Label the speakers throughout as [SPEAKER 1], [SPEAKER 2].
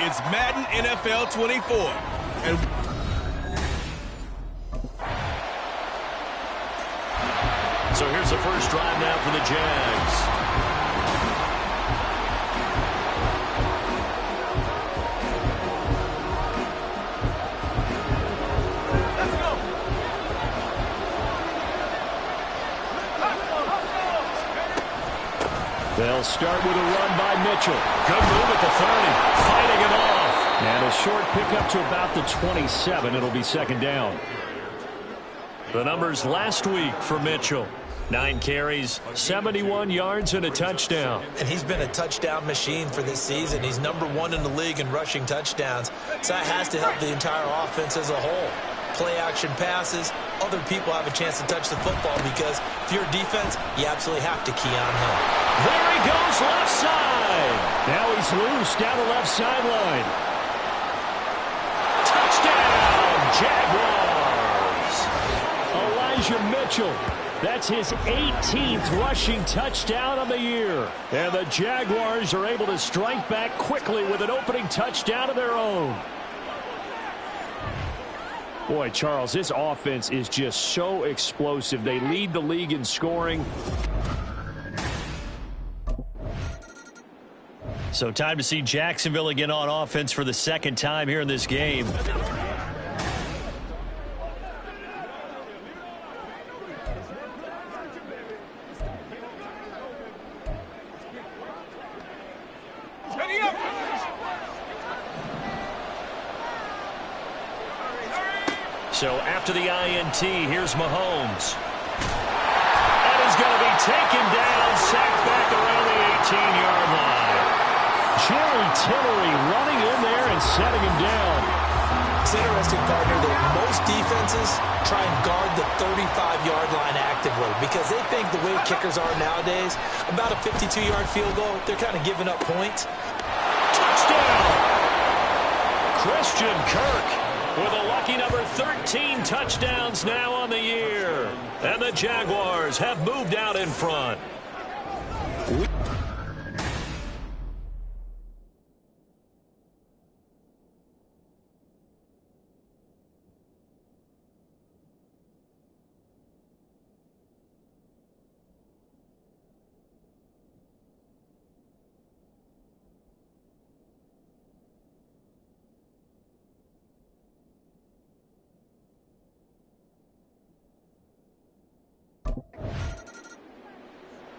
[SPEAKER 1] It's Madden NFL 24. And
[SPEAKER 2] so here's the first drive now for the Jags. They'll start with a run by Mitchell. Good move at the 30, fighting it off. And a short pickup to about the 27. It'll be second down. The numbers last week for Mitchell. 9 carries, 71 yards, and a touchdown.
[SPEAKER 3] And he's been a touchdown machine for this season. He's #1 in the league in rushing touchdowns. So that has to help the entire offense as a whole. Play-action passes, other people have a chance to touch the football because if you're a defense, you absolutely have to key on him.
[SPEAKER 2] There he goes, left side. Now he's loose down the left sideline. Touchdown, Jaguars. Elijah Mitchell. That's his 18th rushing touchdown of the year. And the Jaguars are able to strike back quickly with an opening touchdown of their own. Boy, Charles, this offense is just so explosive. They lead the league in scoring. So time to see Jacksonville again on offense for the second time here in this game. So after the INT, here's Mahomes. And he's going to be taken down, sacked back around the 18-yard line. Jerry Tillery running in there and setting him down.
[SPEAKER 3] It's interesting, partner, that most defenses try and guard the 35-yard line actively because they think the way kickers are nowadays, about a 52-yard field goal, they're kind of giving up points.
[SPEAKER 2] Touchdown! Christian Kirk with a lucky number 13 touchdowns now on the year. And the Jaguars have moved out in front.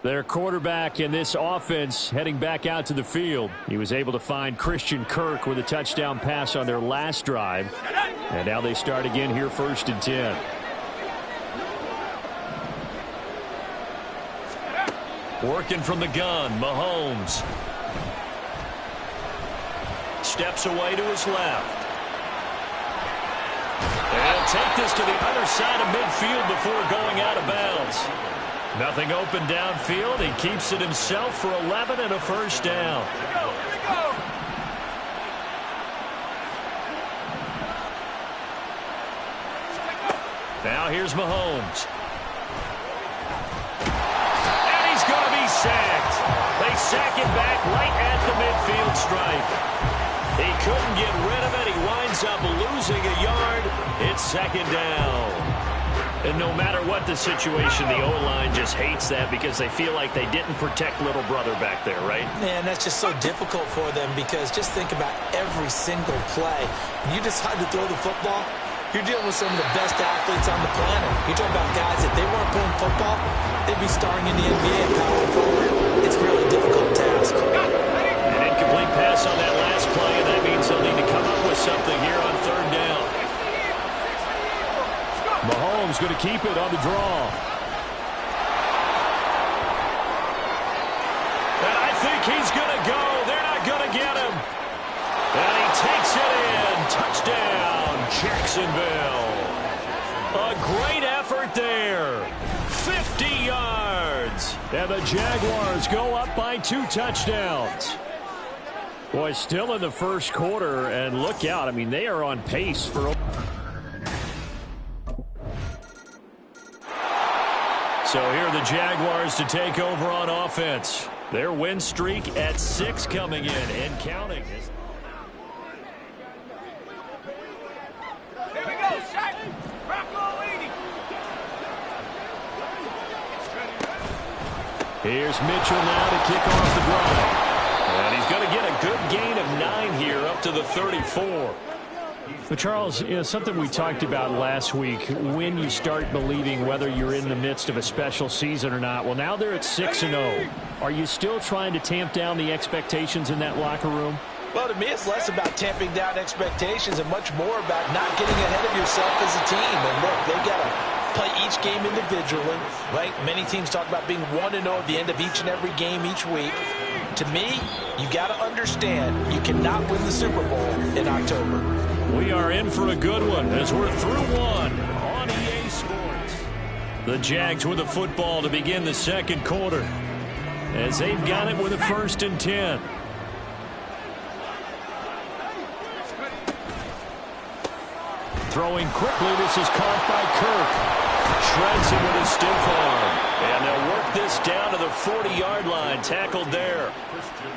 [SPEAKER 2] Their quarterback in this offense heading back out to the field. He was able to find Christian Kirk with a touchdown pass on their last drive. And now they start again here, 1st and 10. Working from the gun, Mahomes. Steps away to his left. And he'll take this to the other side of midfield before going out of bounds. Nothing open downfield. He keeps it himself for 11 and a first down. Now here's Mahomes. And he's going to be sacked. They sack him back right at the midfield stripe. He couldn't get rid of it. He winds up losing a yard. It's second down. And no matter what the situation, the O-line just hates that because they feel like they didn't protect little brother back there, right?
[SPEAKER 3] Man, that's just so difficult for them because just think about every single play. When you decide to throw the football, you're dealing with some of the best athletes on the planet. You're talking about guys, if they weren't playing football, they'd be starring in the NBA and power forward. It's a really difficult task.
[SPEAKER 2] An incomplete pass on that last play, and that means they'll need to come up with something here on 3rd down. Mahomes going to keep it on the draw. And I think he's going to go. They're not going to get him. And he takes it in. Touchdown, Jacksonville. A great effort there. 50 yards. And the Jaguars go up by 2 touchdowns. Boy, still in the first quarter, and look out. I mean, they are on pace for... So here are the Jaguars to take over on offense. Their win streak at 6 coming in and counting. Here's Mitchell now to kick off the drive. And he's going to get a good gain of 9 here up to the 34.
[SPEAKER 4] But Charles, something we talked about last week, when you start believing whether you're in the midst of a special season or not. Well, now they're at 6-0. Are you still trying to tamp down the expectations in that locker room?
[SPEAKER 3] Well, to me, it's less about tamping down expectations and much more about not getting ahead of yourself as a team. And look, they got to play each game individually, right? Many teams talk about being 1-0 at the end of each and every game each week. To me, you got to understand you cannot win the Super Bowl in October.
[SPEAKER 2] We are in for a good one as we're through one on EA Sports. The Jags with the football to begin the second quarter as they've got it with a 1st and 10. Throwing quickly, this is caught by Kirk. Shreds him with a stiff arm. And they'll work this down to the 40-yard line. Tackled there.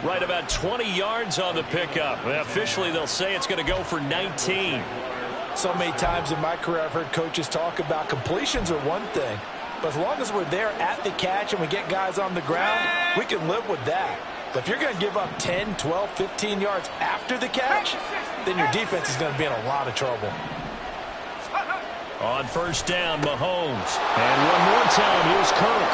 [SPEAKER 2] Right about 20 yards on the pickup. Officially, they'll say it's going to go for 19.
[SPEAKER 3] So many times in my career, I've heard coaches talk about completions are one thing. But as long as we're there at the catch and we get guys on the ground, we can live with that. But if you're going to give up 10, 12, 15 yards after the catch, then your defense is going to be in a lot of trouble.
[SPEAKER 2] On 1st down, Mahomes. And one more time, here's Kirk.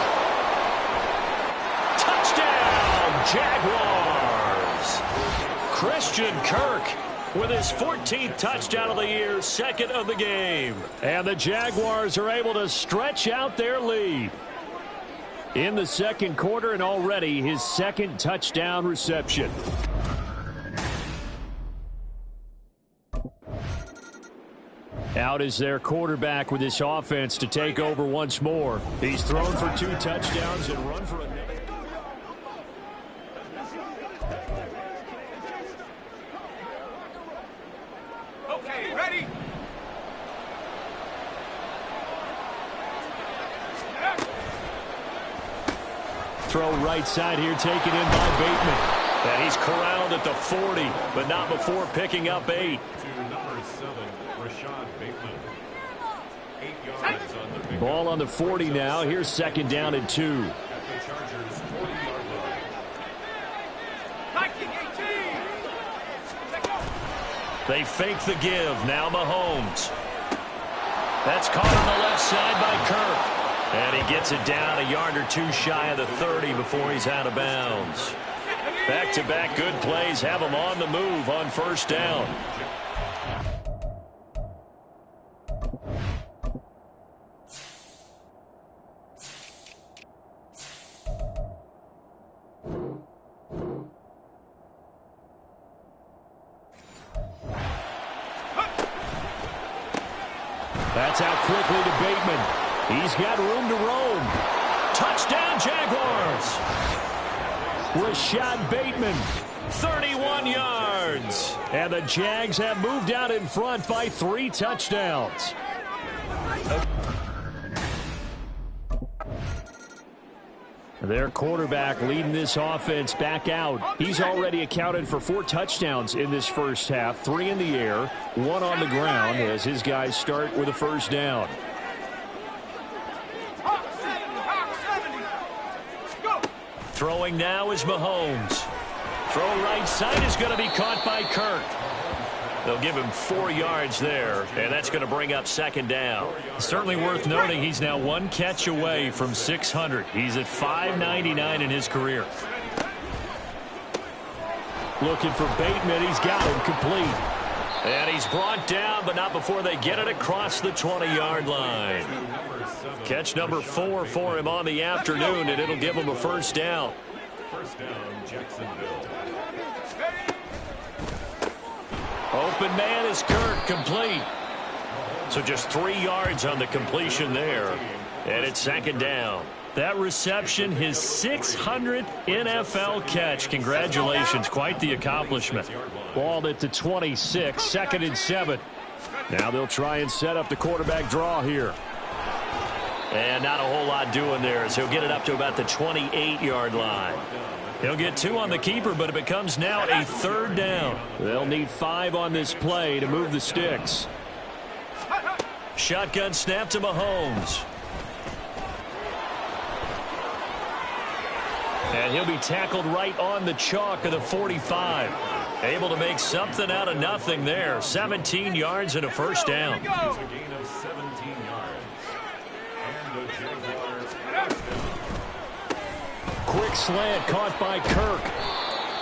[SPEAKER 2] Touchdown, Jaguars! Christian Kirk with his 14th touchdown of the year, 2nd of the game. And the Jaguars are able to stretch out their lead in the second quarter, and already his 2nd touchdown reception. Out is their quarterback with this offense to take over once more. He's thrown for 2 touchdowns and run for another.
[SPEAKER 1] Okay, ready?
[SPEAKER 2] Throw right side here, taken in by Bateman. And he's corralled at the 40, but not before picking up 8. Ball on the 40 now. Here's 2nd down and 2. They fake the give. Now Mahomes. That's caught on the left side by Kirk. And he gets it down a yard or 2 shy of the 30 before he's out of bounds. Back-to-back good plays have him on the move on 1st down. That's out quickly to Bateman. He's got room to roam. Touchdown, Jaguars. Rashad Bateman, 31 yards. And the Jags have moved out in front by 3 touchdowns. Their quarterback leading this offense back out. He's already accounted for 4 touchdowns in this first half, 3 in the air, 1 on the ground as his guys start with a 1st down. Throwing now is Mahomes. Throw right side is going to be caught by Kirk. They'll give him 4 yards there, and that's going to bring up 2nd down. Certainly worth noting he's now 1 catch away from 600. He's at 599 in his career. Looking for Bateman. He's got him complete. And he's brought down, but not before they get it across the 20-yard line. Catch number 4 for him on the afternoon, and it'll give him a 1st down.
[SPEAKER 5] 1st down, Jacksonville.
[SPEAKER 2] Open man is Kirk, complete. So just 3 yards on the completion there. And it's 2nd down. That reception, his 600th NFL catch. Congratulations, quite the accomplishment. Ball at the 26, 2nd and 7. Now they'll try and set up the quarterback draw here. And not a whole lot doing there, as he'll get it up to about the 28-yard line. He'll get 2 on the keeper, but it becomes now a 3rd down. They'll need 5 on this play to move the sticks. Shotgun snap to Mahomes.
[SPEAKER 4] And he'll be tackled right on the chalk of the 45. Able to make something out of nothing there. 17 yards and a first down.
[SPEAKER 5] It's a gain of 17 yards. And the Jaguars.
[SPEAKER 4] Quick slant caught by Kirk.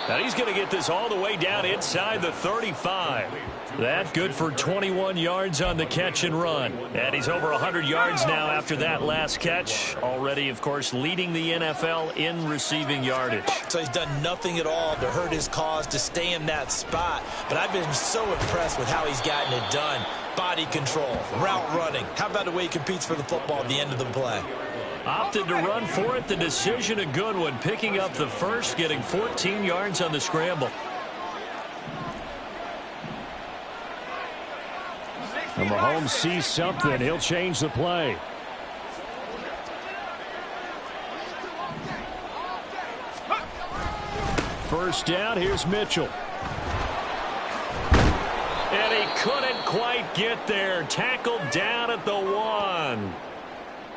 [SPEAKER 4] And he's going to get this all the way down inside the 35. That good for 21 yards on the catch and run. And he's over 100 yards now after that last catch. Already, of course, leading the NFL in receiving yardage.
[SPEAKER 3] So he's done nothing at all to hurt his cause to stay in that spot. But I've been so impressed with how he's gotten it done. Body control, route running. How about the way he competes for the football at the end of the play?
[SPEAKER 4] Opted to run for it. The decision a good one. Picking up the first, getting 14 yards on the scramble. And Mahomes sees something. He'll change the play. First down, here's Mitchell. And he couldn't quite get there. Tackled down at the 1.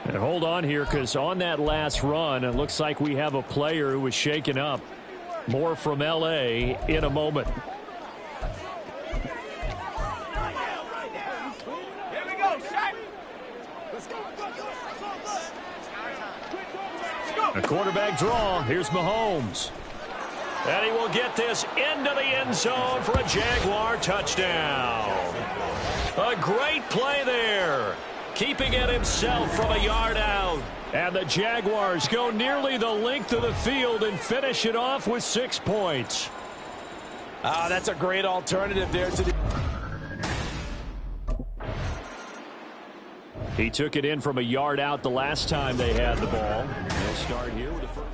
[SPEAKER 4] And hold on here, because on that last run, it looks like we have a player who was shaken up. More from L.A. in a moment. A quarterback draw. Here's Mahomes. And he will get this into the end zone for a Jaguar touchdown. A great play there. Keeping it himself from a yard out. And the Jaguars go nearly the length of the field and finish it off with 6 points.
[SPEAKER 3] That's a great alternative there to the...
[SPEAKER 4] He took it in from a yard out the last time they had the ball. They'll start here with the first.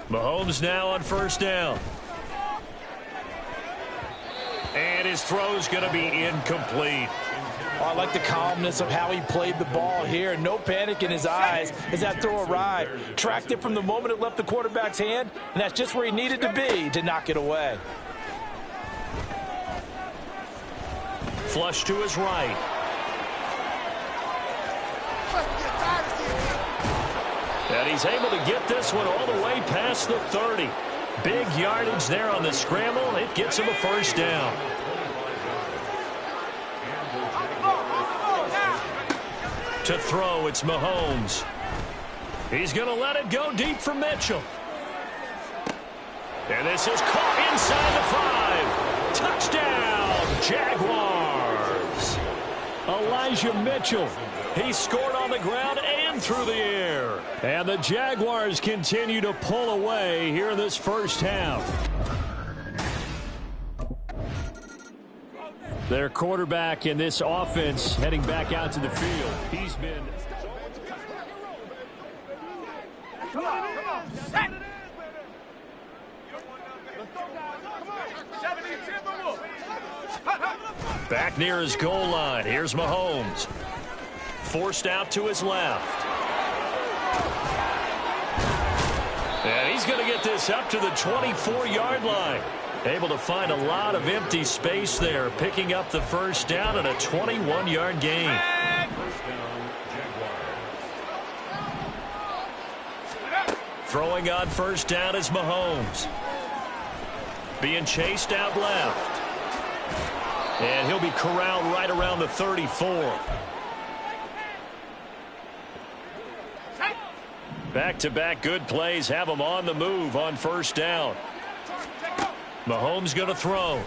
[SPEAKER 4] Mahomes now on first down. And his throw's going to be incomplete.
[SPEAKER 3] I like the calmness of how he played the ball here. No panic in his eyes as that throw arrived. Tracked it from the moment it left the quarterback's hand, and that's just where he needed to be to knock it away.
[SPEAKER 4] Flush to his right. And he's able to get this one all the way past the 30. Big yardage there on the scramble. It gets him a first down. To throw, it's Mahomes. He's going to let it go deep for Mitchell. And this is caught inside the 5. Touchdown, Jaguars. Elijah Mitchell. He scored on the ground and through the air. And the Jaguars continue to pull away here in this first half. Their quarterback in this offense heading back out to the field. He's been...
[SPEAKER 1] Come on. Set.
[SPEAKER 4] Back near his goal line. Here's Mahomes. Forced out to his left. And he's going to get this up to the 24-yard line. Able to find a lot of empty space there, picking up the first down and a 21-yard gain. Throwing on first down is Mahomes. Being chased out left. And he'll be corralled right around the 34. Back-to-back good plays have him on the move on first down. Mahomes going to throw.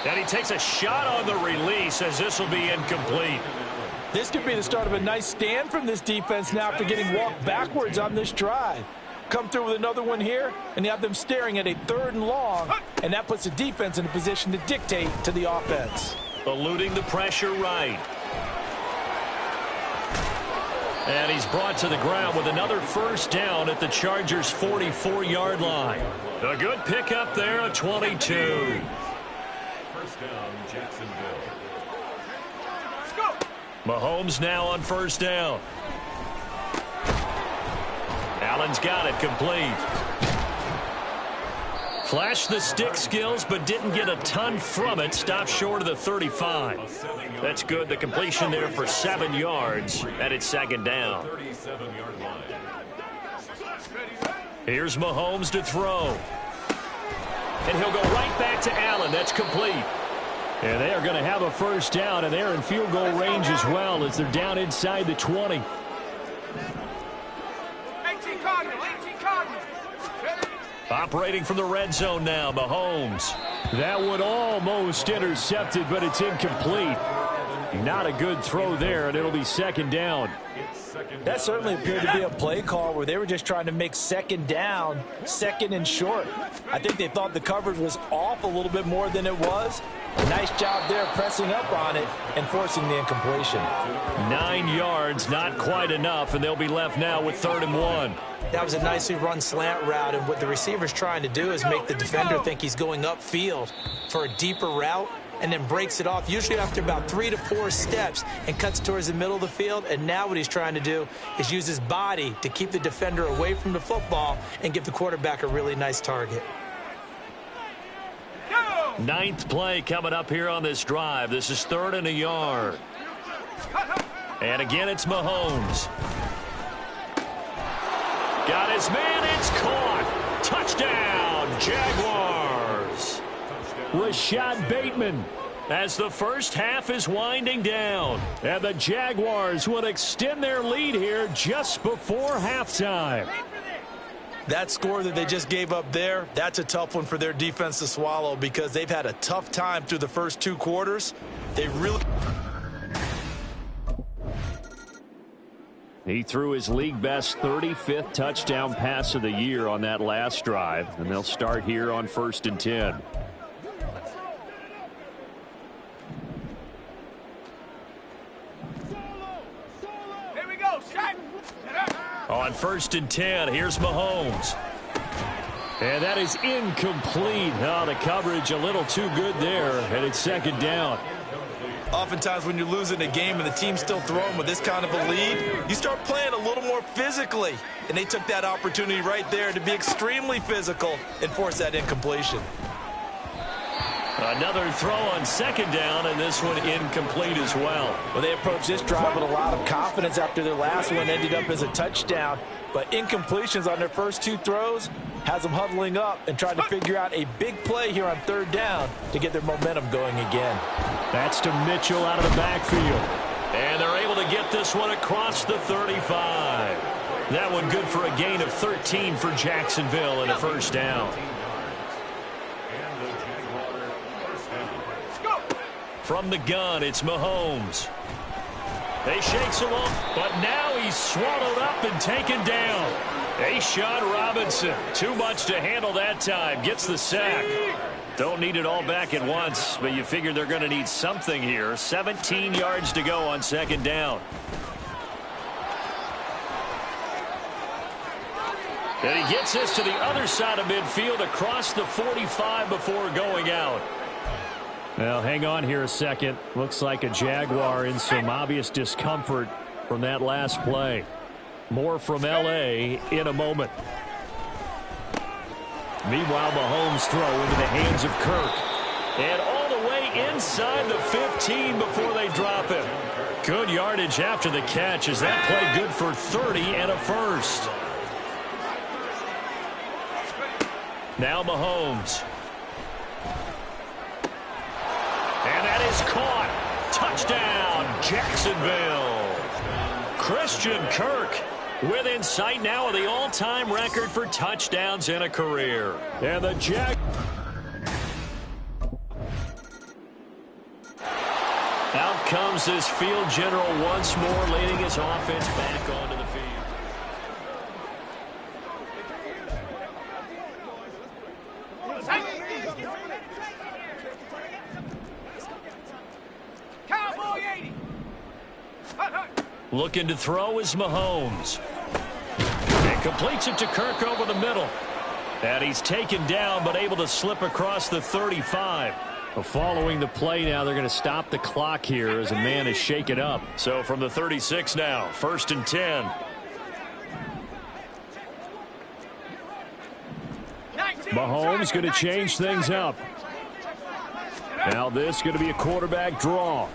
[SPEAKER 4] And he takes a shot on the release as this will be incomplete.
[SPEAKER 3] This could be the start of a nice stand from this defense now after getting walked backwards on this drive. Come through with another one here, and you have them staring at a 3rd and long, and that puts the defense in a position to dictate to the offense.
[SPEAKER 4] Eluding the pressure right. And he's brought to the ground with another first down at the Chargers' 44-yard line. A good pickup there, a 22.
[SPEAKER 5] First down, Jacksonville.
[SPEAKER 1] Let's go.
[SPEAKER 4] Mahomes now on first down.
[SPEAKER 2] Allen's got it complete. Flashed the stick skills, but didn't get a ton from it. Stopped short of the 35. That's good. The completion there for 7 yards, and it's second down.
[SPEAKER 5] 37-yard line.
[SPEAKER 2] Here's Mahomes to throw. And he'll go right back to Allen. That's complete.
[SPEAKER 4] And they are going to have a first down, and they're in field goal range as well as they're down inside the 20.
[SPEAKER 1] 18 Cardinals, 18 Cardinals.
[SPEAKER 2] Operating from the red zone now, Mahomes.
[SPEAKER 4] That one almost intercepted, but it's incomplete. Not a good throw there, and it'll be second down.
[SPEAKER 3] That certainly appeared to be a play call where they were just trying to make second down, second and short. I think they thought the coverage was off a little bit more than it was. Nice job there pressing up on it and forcing the incompletion.
[SPEAKER 2] 9 yards, not quite enough, and they'll be left now with 3rd and 1.
[SPEAKER 3] That was a nicely run slant route, and what the receiver's trying to do is make the defender think he's going upfield for a deeper route, and then breaks it off, usually after about 3 to 4 steps, and cuts towards the middle of the field. And now what he's trying to do is use his body to keep the defender away from the football and give the quarterback a really nice target.
[SPEAKER 2] 9th play coming up here on this drive. This is 3rd and a yard. And again, it's Mahomes. Got his man. It's caught. Touchdown, Jaguars.
[SPEAKER 4] Rashad Bateman.
[SPEAKER 2] As the first half is winding down.
[SPEAKER 4] And the Jaguars will extend their lead here just before halftime.
[SPEAKER 3] That score that they just gave up there, that's a tough one for their defense to swallow because they've had a tough time through the first 2 quarters. They really...
[SPEAKER 4] He threw his league-best 35th touchdown pass of the year on that last drive, and they'll start here on 1st and 10.
[SPEAKER 1] Here we go, shot.
[SPEAKER 2] On 1st and 10, here's Mahomes.
[SPEAKER 4] And that is incomplete. Oh, the coverage a little too good there, and it's second down.
[SPEAKER 3] Oftentimes when you're losing a game and the team's still throwing with this kind of a lead, you start playing a little more physically. And they took that opportunity right there to be extremely physical and force that incompletion.
[SPEAKER 2] Another throw on second down, and this one incomplete as well.
[SPEAKER 3] Well, they approached this drive with a lot of confidence after their last one ended up as a touchdown. But incompletions on their first 2 throws has them huddling up and trying to figure out a big play here on 3rd down to get their momentum going again.
[SPEAKER 4] That's to Mitchell out of the backfield.
[SPEAKER 2] And they're able to get this one across the 35. That one good for a gain of 13 for Jacksonville and a first down. From the gun, it's Mahomes. They shakes him off, but now he's swallowed up and taken down. A'Shawn Robinson, too much to handle that time, gets the sack. Don't need it all back at once, but you figure they're going to need something here. 17 yards to go on second down. And he gets this to the other side of midfield across the 45 before going out.
[SPEAKER 4] Well, hang on here a second. Looks like a Jaguar in some obvious discomfort from that last play. More from L.A. in a moment. Meanwhile, Mahomes throw into the hands of Kirk. And all the way inside the 15 before they drop him. Good yardage after the catch. Is that play good for 30 and a first? Now Mahomes. And that is caught. Touchdown, Jacksonville. Christian Kirk with insight now of the all-time record for touchdowns in a career. And the Out comes this field general once more, leading his offense back onto the field. Looking to throw is Mahomes. And completes it to Kirk over the middle. And he's taken down but able to slip across the 35. Well, following the play now, they're going to stop the clock here as a man is shaken up. So from the 36 now, 1st and 10. Mahomes going to change things up. Now this is going to be a quarterback draw.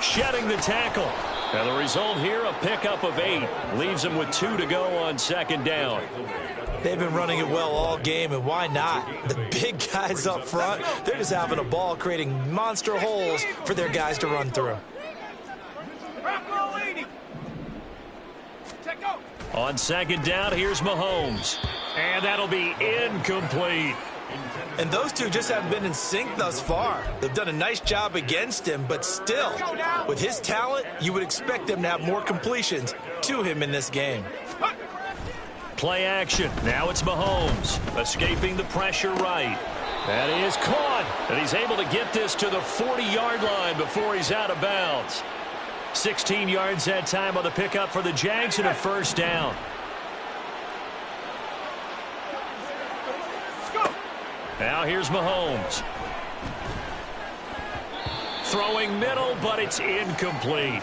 [SPEAKER 2] Shedding the tackle. And the result here, a pickup of 8. Leaves him with 2 to go on 2nd down.
[SPEAKER 3] They've been running it well all game, and why not? The big guys up front, they're just having a ball, creating monster holes for their guys to run through.
[SPEAKER 2] On 2nd down, here's Mahomes. And that'll be incomplete.
[SPEAKER 3] And those two just haven't been in sync thus far. They've done a nice job against him, but still, with his talent, you would expect them to have more completions to him in this game.
[SPEAKER 2] Play action. Now it's Mahomes. Escaping the pressure right.
[SPEAKER 4] That is caught.
[SPEAKER 2] And he's able to get this to the 40-yard line before he's out of bounds. 16 yards that time on the pickup for the Jags and a 1st down. Now here's Mahomes. Throwing middle, but it's incomplete.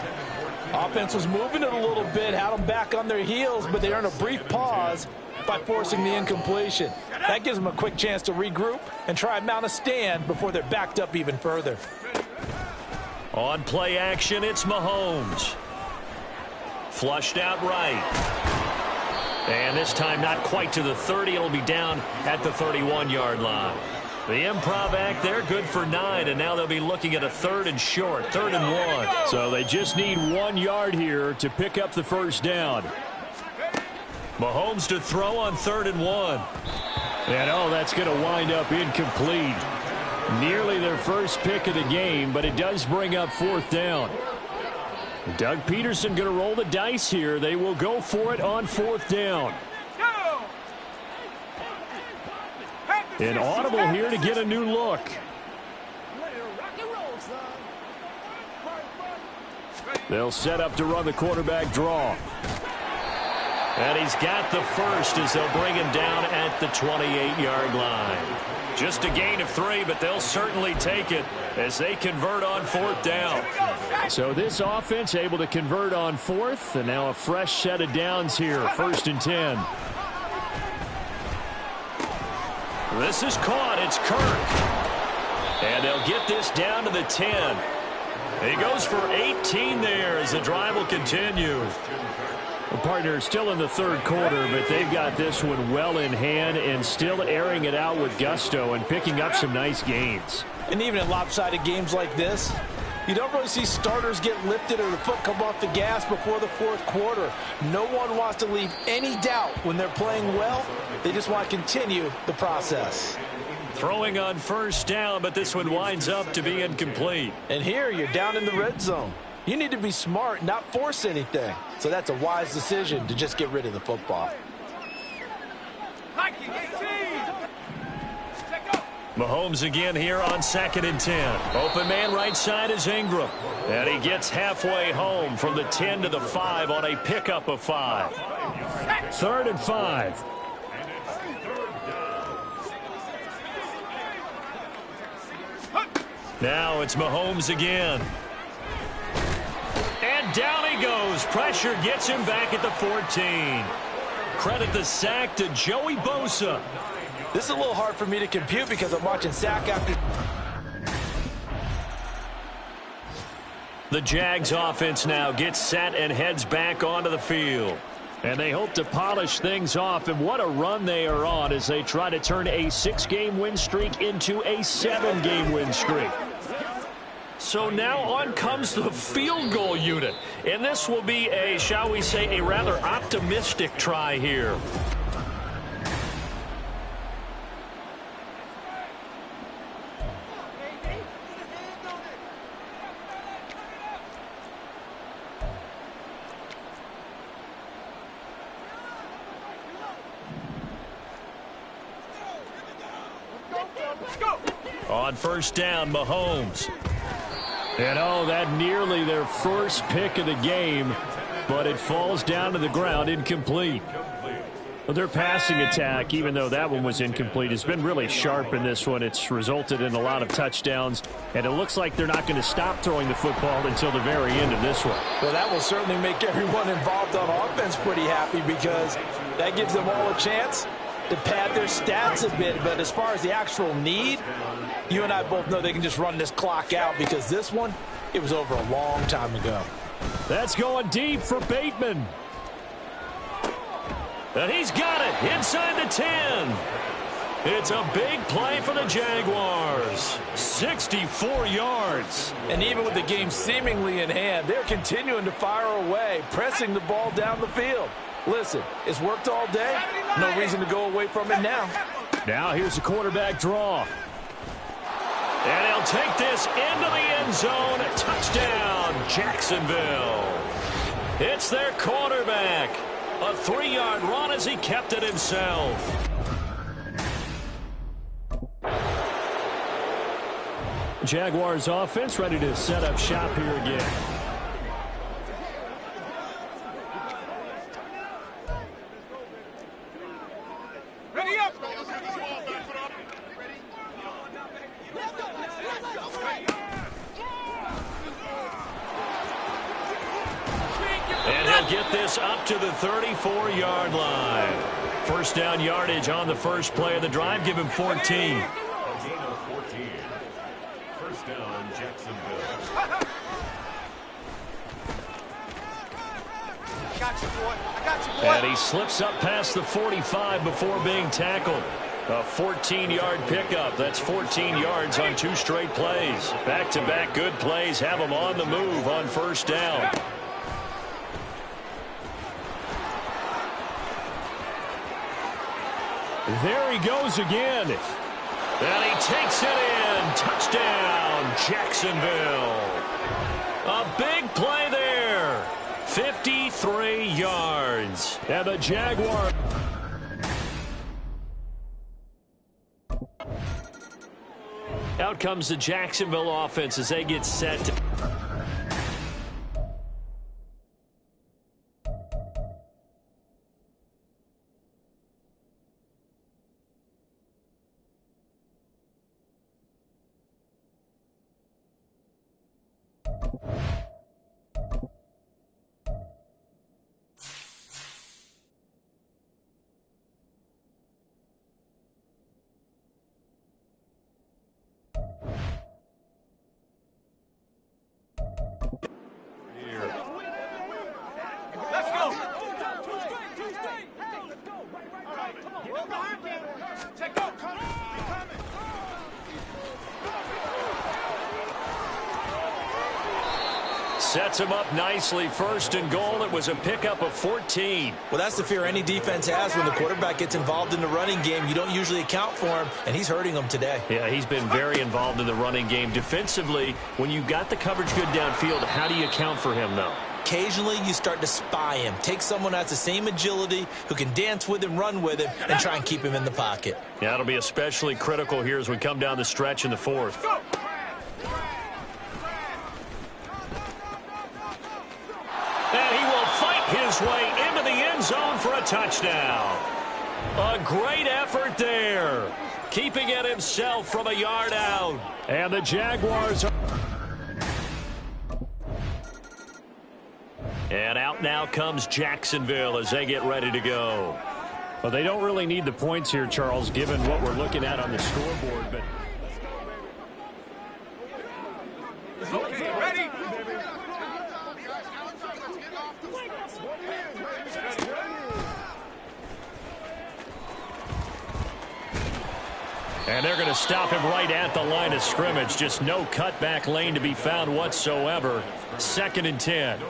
[SPEAKER 3] Offense was moving it a little bit, had them back on their heels, but they earned a brief pause by forcing the incompletion. That gives them a quick chance to regroup and try and mount a stand before they're backed up even further.
[SPEAKER 2] On play action, it's Mahomes. Flushed out right. And this time not quite to the 30. It'll be down at the 31-yard line. The improv act there, good for 9, and now they'll be looking at a 3rd and short, 3rd and 1.
[SPEAKER 4] So they just need 1 yard here to pick up the 1st down.
[SPEAKER 2] Mahomes to throw on 3rd and 1.
[SPEAKER 4] And oh, that's going to wind up incomplete. Nearly their first pick of the game, but it does bring up 4th down. Doug Peterson going to roll the dice here. They will go for it on 4th down. An audible here to get a new look. They'll set up to run the quarterback draw.
[SPEAKER 2] And he's got the first as they'll bring him down at the 28-yard line. Just a gain of 3, but they'll certainly take it as they convert on 4th down.
[SPEAKER 4] So this offense able to convert on 4th, and now a fresh set of downs here, 1st and 10.
[SPEAKER 2] This is caught. It's Kirk. And they'll get this down to the 10. He goes for 18 there as the drive will continue.
[SPEAKER 4] The partner still in the 3rd quarter, but they've got this one well in hand and still airing it out with gusto and picking up some nice gains.
[SPEAKER 3] And even in lopsided games like this, you don't really see starters get lifted or the foot come off the gas before the 4th quarter. No one wants to leave any doubt when they're playing well. They just want to continue the process.
[SPEAKER 2] Throwing on 1st down, but this one winds up to be incomplete.
[SPEAKER 3] And here you're down in the red zone. You need to be smart, not force anything. So that's a wise decision to just get rid of the football.
[SPEAKER 2] Mahomes again here on 2nd and 10. Open man right side is Ingram. And he gets halfway home from the 10 to the 5 on a pickup of 5.
[SPEAKER 4] 3rd and 5.
[SPEAKER 2] Now it's Mahomes again. And down he goes. Pressure gets him back at the 14. Credit the sack to Joey Bosa.
[SPEAKER 3] This is a little hard for me to compute because I'm watching sack after.
[SPEAKER 2] The Jags offense now gets set and heads back onto the field.
[SPEAKER 4] And they hope to polish things off, and what a run they are on as they try to turn a 6-game win streak into a 7-game win streak.
[SPEAKER 2] So now on comes the field goal unit. And this will be a, shall we say, a rather optimistic try here. On 1st down, Mahomes.
[SPEAKER 4] And oh, that nearly their first pick of the game, but it falls down to the ground incomplete. Well, their passing attack, even though that one was incomplete, has been really sharp in this one. It's resulted in a lot of touchdowns, and it looks like they're not going to stop throwing the football until the very end of this one.
[SPEAKER 3] Well, that will certainly make everyone involved on offense pretty happy because that gives them all a chance to pad their stats a bit, but as far as the actual need, you and I both know they can just run this clock out because this one, it was over a long time ago.
[SPEAKER 4] That's going deep for Bateman.
[SPEAKER 2] And he's got it inside the 10. It's a big play for the Jaguars. 64 yards.
[SPEAKER 3] And even with the game seemingly in hand, they're continuing to fire away, pressing the ball down the field. Listen, it's worked all day. No reason to go away from it now.
[SPEAKER 4] Now here's the quarterback draw.
[SPEAKER 2] And he'll take this into the end zone. Touchdown, Jacksonville. It's their quarterback. A 3-yard run as he kept it himself.
[SPEAKER 4] Jaguars offense ready to set up shop here again.
[SPEAKER 1] Ready up.
[SPEAKER 2] And he'll get this up to the 34-yard line. First down yardage on the first play of the drive. Give him 14.
[SPEAKER 5] A gain of 14. First down, Jacksonville.
[SPEAKER 1] I got you, boy. I got you, boy.
[SPEAKER 2] And he slips up past the 45 before being tackled. A 14-yard pickup. That's 14 yards on 2 straight plays. Back-to-back good plays have him on the move on first down.
[SPEAKER 4] There he goes again.
[SPEAKER 2] And he takes it in. Touchdown, Jacksonville. A big play there. 53 yards.
[SPEAKER 4] And the Jaguars.
[SPEAKER 2] Out comes the Jacksonville offense as they get set to...
[SPEAKER 1] Let's go. Take go.
[SPEAKER 2] Sets him up nicely. First and goal. It was a pickup of 14.
[SPEAKER 3] Well, that's the fear any defense has when the quarterback gets involved in the running game. You don't usually account for him, and he's hurting them today.
[SPEAKER 2] Yeah, he's been very involved in the running game. Defensively, when you got the coverage good downfield, how do you account for him, though?
[SPEAKER 3] Occasionally, you start to spy him. Take someone who has the same agility, who can dance with him, run with him, and try and keep him in the pocket.
[SPEAKER 2] Yeah, it'll be especially critical here as we come down the stretch in the fourth. And he will fight his way into the end zone for a touchdown. A great effort there. Keeping it himself from a yard out.
[SPEAKER 4] And the Jaguars are...
[SPEAKER 2] And out now comes Jacksonville as they get ready to go.
[SPEAKER 4] Well, they don't really need the points here, Charles, given what we're looking at on the scoreboard. But
[SPEAKER 1] Ready.
[SPEAKER 4] and they're going to stop him right at the line of scrimmage. Just no cutback lane to be found whatsoever. 2nd and 10.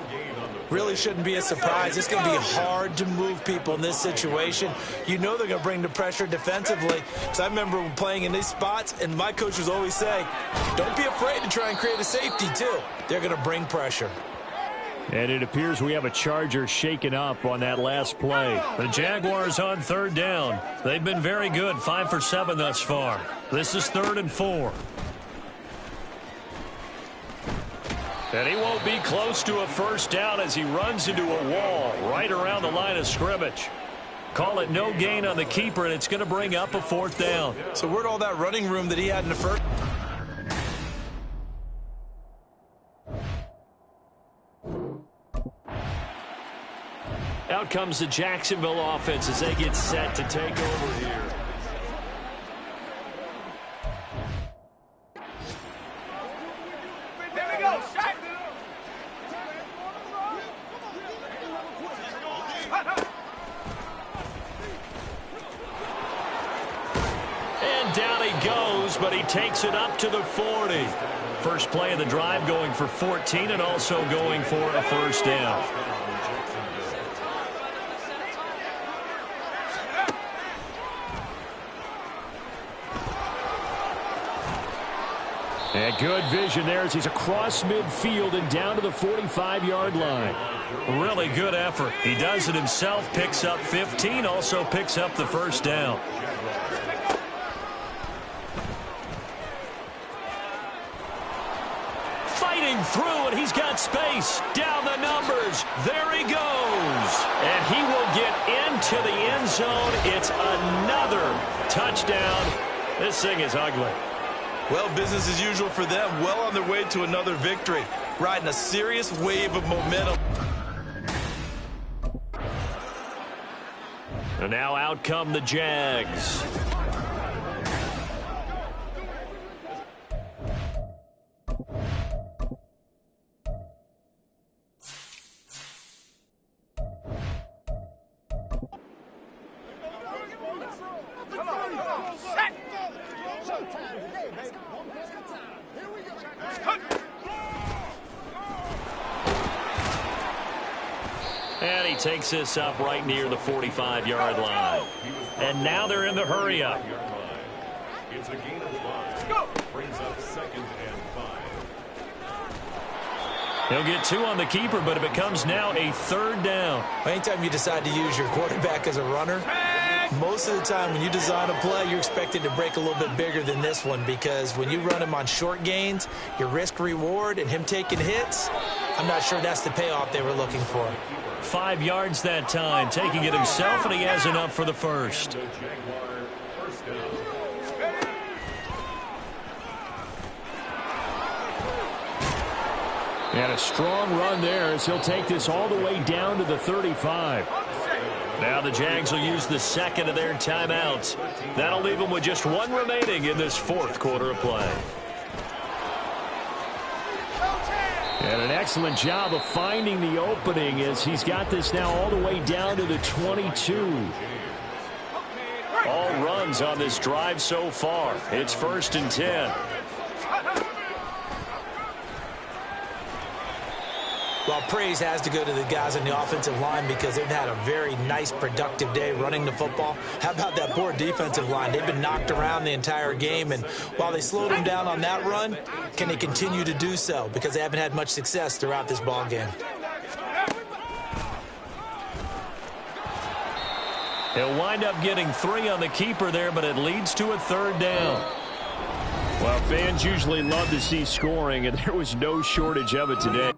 [SPEAKER 3] Really shouldn't be a surprise. It's going to be hard to move people in this situation. You know they're going to bring the pressure defensively. So I remember playing in these spots, and my coaches always say, don't be afraid to try and create a safety, too. They're going to bring pressure.
[SPEAKER 4] And it appears we have a Charger shaken up on that last play.
[SPEAKER 2] The Jaguars on 3rd down. They've been very good, 5 for 7 thus far. This is 3rd and 4. And he won't be close to a first down as he runs into a wall right around the line of scrimmage. Call it no gain on the keeper, and it's going to bring up a 4th down.
[SPEAKER 3] So where'd all that running room that he had in the first?
[SPEAKER 2] Out comes the Jacksonville offense as they get set to take over here.
[SPEAKER 1] There we go, shot.
[SPEAKER 2] And down he goes, but he takes it up to the 40. First play of the drive going for 14 and also going for a first down.
[SPEAKER 4] And good vision there as he's across midfield and down to the 45-yard line.
[SPEAKER 2] Really good effort. He does it himself, picks up 15, also picks up the first down. Fighting through, and he's got space. Down the numbers. There he goes. And he will get into the end zone. It's another touchdown. This thing is ugly.
[SPEAKER 3] Well, business as usual for them. Well on their way to another victory. Riding a serious wave of momentum.
[SPEAKER 2] And now out come the Jags. And he takes this up right near the 45-yard line. And now they're in the hurry-up.
[SPEAKER 5] It's a gain of 5. Brings up 2nd and 5.
[SPEAKER 2] He'll get 2 on the keeper, but it becomes now a 3rd down.
[SPEAKER 3] Anytime you decide to use your quarterback as a runner, most of the time when you design a play, you're expected to break a little bit bigger than this one, because when you run him on short gains, your risk-reward and him taking hits, I'm not sure that's the payoff they were looking for.
[SPEAKER 2] 5 yards that time, taking it himself, and he has enough for the first.
[SPEAKER 4] And a strong run there as he'll take this all the way down to the 35.
[SPEAKER 2] Now the Jags will use the second of their timeouts. That'll leave them with just 1 remaining in this 4th quarter of play.
[SPEAKER 4] And an excellent job of finding the opening as he's got this now all the way down to the 22.
[SPEAKER 2] All runs on this drive so far. It's 1st and 10.
[SPEAKER 3] Well, praise has to go to the guys on the offensive line because they've had a very nice, productive day running the football. How about that poor defensive line? They've been knocked around the entire game, and while they slowed them down on that run, can they continue to do so? Because they haven't had much success throughout this ball game.
[SPEAKER 2] He'll wind up getting 3 on the keeper there, but it leads to a 3rd down.
[SPEAKER 4] Well, fans usually love to see scoring, and there was no shortage of it today.